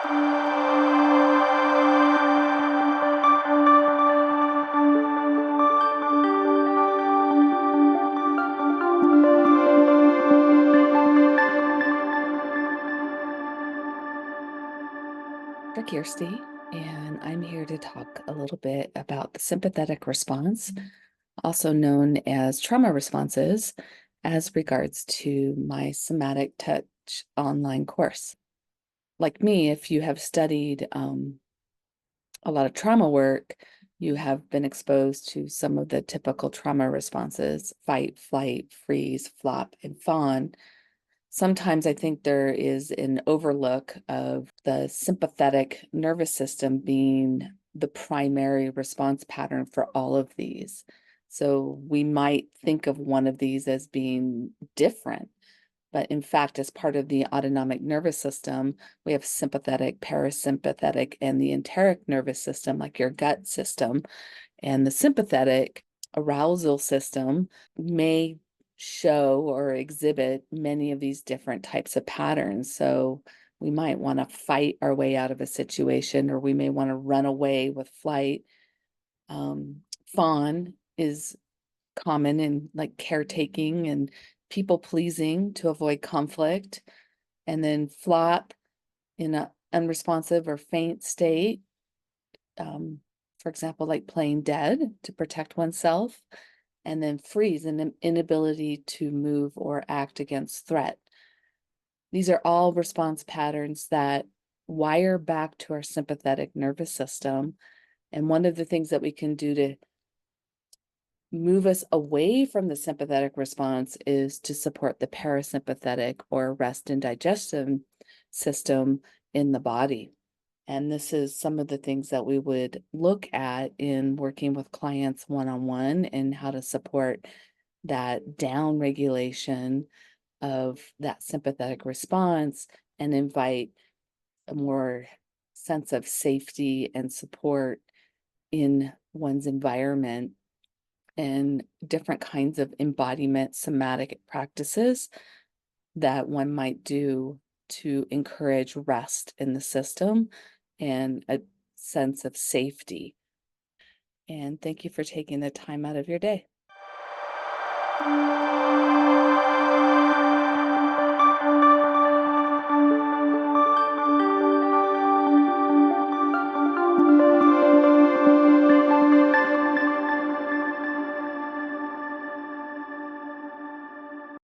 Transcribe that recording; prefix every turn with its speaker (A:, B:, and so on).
A: Kirstie, and I'm here to talk a little bit about the sympathetic response, also known as trauma responses, as regards to my Somatic Touch online course. Like me, if you have studied a lot of trauma work, you have been exposed to some of the typical trauma responses: fight, flight, freeze, flop, and fawn. Sometimes I think there is an overlook of the sympathetic nervous system being the primary response pattern for all of these. So we might think of one of these as being different, but in fact, as part of the autonomic nervous system, we have sympathetic, parasympathetic, and the enteric nervous system, like your gut system. And the sympathetic arousal system may show or exhibit many of these different types of patterns. So we might want to fight our way out of a situation, or we may want to run away with flight. Fawn is common in like caretaking and people pleasing to avoid conflict. And then flop in an unresponsive or faint state. For example, like playing dead to protect oneself. And then freeze, an inability to move or act against threat. These are all response patterns that wire back to our sympathetic nervous system. And one of the things that we can do to move us away from the sympathetic response is to support the parasympathetic or rest and digestion system in the body. And this is some of the things that we would look at in working with clients one-on-one, and how to support that down regulation of that sympathetic response and invite a more sense of safety and support in one's environment, and different kinds of embodiment somatic practices that one might do to encourage rest in the system and a sense of safety. And thank you for taking the time out of your day.